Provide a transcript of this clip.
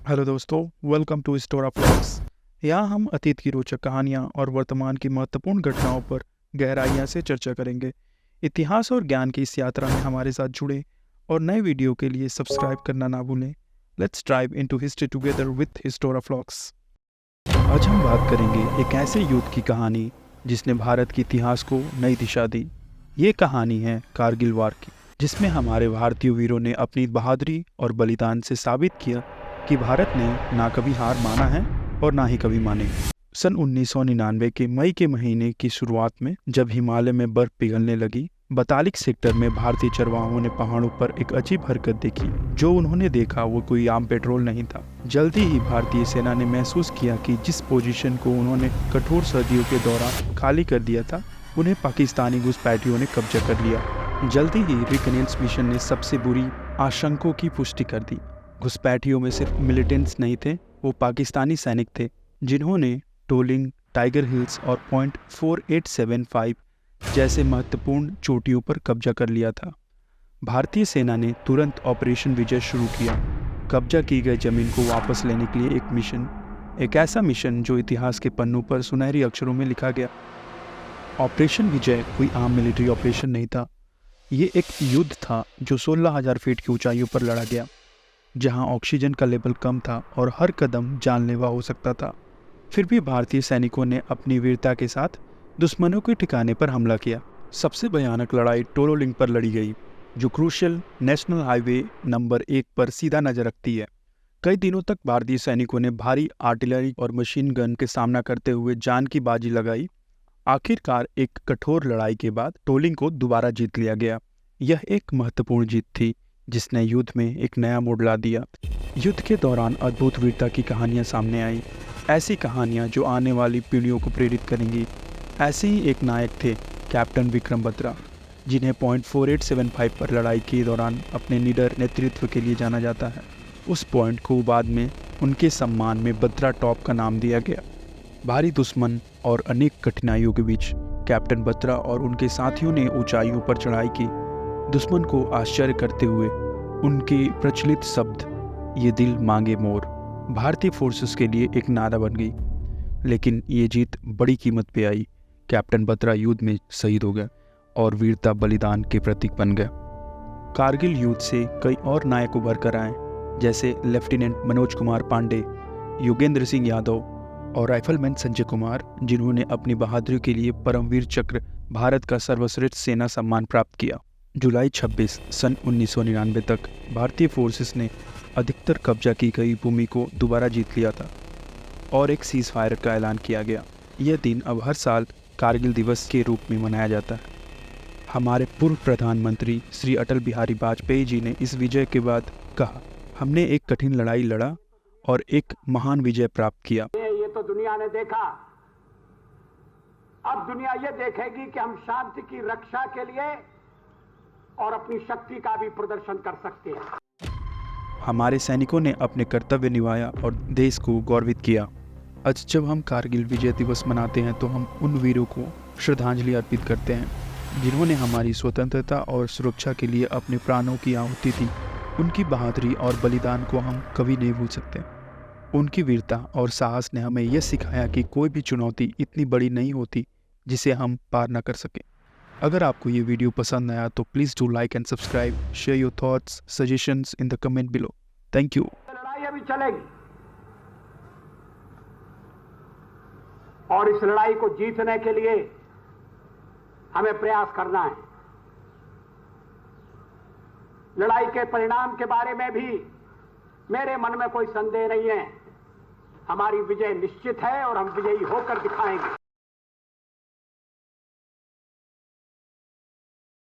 Hello दोस्तों, welcome to स्टोरा फ्लॉग्स। यहाँ हम अतीत की रोचक कहानियाँ और वर्तमान की महत्वपूर्ण घटनाओं पर गहराइयाँ से चर्चा करेंगे। इतिहास और ज्ञान की इस यात्रा में हमारे साथ जुड़े और नए वीडियो के लिए सब्सक्राइब करना ना भूलें। Let's drive into history together with हिस्टोरा फ्लॉग्स। आज हम बात करेंगे एक ऐसे युद्ध की कहानी जिसने भारत के इतिहास को नई दिशा दी। ये कहानी है कारगिल वार की, जिसमें हमारे भारतीय वीरों ने अपनी बहादुरी और बलिदान से साबित किया कि भारत ने ना कभी हार माना है और ना ही कभी माने। सन 1999 के मई के महीने की शुरुआत में जब हिमालय में बर्फ पिघलने लगी, बतालिक सेक्टर में भारतीय चरवाहों ने पहाड़ों पर एक अजीब हरकत देखी। जो उन्होंने देखा वो कोई आम पेट्रोल नहीं था। जल्दी ही भारतीय सेना ने महसूस किया कि जिस पोजीशन को उन्होंने कठोर सर्दियों के दौरान खाली कर दिया था, उन्हें पाकिस्तानी घुसपैठियों ने कब्जा कर लिया। जल्दी ही रिकनेंस मिशन ने सबसे बुरी आशंकाओं की पुष्टि कर दी। घुसपैठियों में सिर्फ मिलिटेंट्स नहीं थे, वो पाकिस्तानी सैनिक थे जिन्होंने टोलिंग, टाइगर हिल्स और पॉइंट 4875 जैसे महत्वपूर्ण चोटियों पर कब्जा कर लिया था। भारतीय सेना ने तुरंत ऑपरेशन विजय शुरू किया। कब्जा की गई जमीन को वापस लेने के लिए एक ऐसा मिशन जो इतिहास के पन्नों पर सुनहरी अक्षरों में लिखा गया। ऑपरेशन विजय कोई आम मिलिट्री ऑपरेशन नहीं था। ये एक युद्ध था जो 16,000 फीट की ऊंचाइयों पर लड़ा गया, जहां ऑक्सीजन का लेवल कम था और हर कदम जानलेवा हो सकता था। फिर भी भारतीय सैनिकों ने अपनी वीरता के साथ दुश्मनों के ठिकाने पर हमला किया। सबसे भयानक लड़ाई टोलोलिंग पर लड़ी गई, जो क्रूशियल नेशनल हाईवे नंबर 1 पर सीधा नजर रखती है। कई दिनों तक भारतीय सैनिकों ने भारी आर्टिलरी और मशीन गन के सामना करते हुए जान की बाजी लगाई। आखिरकार एक कठोर लड़ाई के बाद टोलिंग को दोबारा जीत लिया गया। यह एक महत्वपूर्ण जीत थी जिसने युद्ध में एक नया मोड़ ला दिया। युद्ध के दौरान अद्भुत वीरता की कहानियां सामने आई, ऐसी कहानियां जो आने वाली पीढ़ियों को प्रेरित करेंगी। ऐसे ही एक नायक थे कैप्टन विक्रम बत्रा, जिन्हें पॉइंट 4875 पर लड़ाई के दौरान अपने निडर नेतृत्व के लिए जाना जाता है। उस पॉइंट को बाद में उनके सम्मान में बत्रा टॉप का नाम दिया गया। भारी दुश्मन और अनेक कठिनाइयों के बीच कैप्टन बत्रा और उनके साथियों ने ऊंचाइयों पर चढ़ाई की। दुश्मन को आश्चर्य करते हुए उनके प्रचलित शब्द "ये दिल मांगे मोर" भारतीय फोर्सेस के लिए एक नारा बन गई। लेकिन ये जीत बड़ी कीमत पे आई। कैप्टन बत्रा युद्ध में शहीद हो गया और वीरता बलिदान के प्रतीक बन गया। कारगिल युद्ध से कई और नायक उभर कर आए, जैसे लेफ्टिनेंट मनोज कुमार पांडे, योगेंद्र सिंह यादव और राइफलमैन संजय कुमार, जिन्होंने अपनी बहादुरी के लिए परमवीर चक्र, भारत का सर्वश्रेष्ठ सेना सम्मान प्राप्त किया। जुलाई 26 सन 1999 तक भारतीय फोर्सेस ने अधिकतर कब्जा की गई भूमि को दोबारा जीत लिया था और एक सीज फायर का ऐलान किया गया। यह दिन अब हर साल कारगिल दिवस के रूप में मनाया जाता है। हमारे पूर्व प्रधानमंत्री श्री अटल बिहारी वाजपेयी जी ने इस विजय के बाद कहा, हमने एक कठिन लड़ाई लड़ा और एक महान विजय प्राप्त किया। ये तो दुनिया ने देखा, अब दुनिया ये देखेगी कि हम शांति की रक्षा के लिए और अपनी शक्ति का भी प्रदर्शन कर सकते हैं। हमारे सैनिकों ने अपने कर्तव्य निभाया और देश को गौरवित किया। आज जब हम कारगिल विजय दिवस मनाते हैं तो हम उन वीरों को श्रद्धांजलि अर्पित करते हैं जिन्होंने हमारी स्वतंत्रता और सुरक्षा के लिए अपने प्राणों की आहुति दी। उनकी बहादुरी और बलिदान को हम कभी नहीं भूल सकते। उनकी वीरता और साहस ने हमें यह सिखाया कि कोई भी चुनौती इतनी बड़ी नहीं होती जिसे हम पार न कर सकें। अगर आपको ये वीडियो पसंद आया तो please do like and subscribe, share your thoughts, suggestions in the comment below. Thank you. लड़ाई अभी चलेगी और इस लड़ाई को जीतने के लिए हमें प्रयास करना है। लड़ाई के परिणाम के बारे में भी मेरे मन में कोई संदेह नहीं है। हमारी विजय निश्चित है और हम विजयी होकर दिखाएंगे।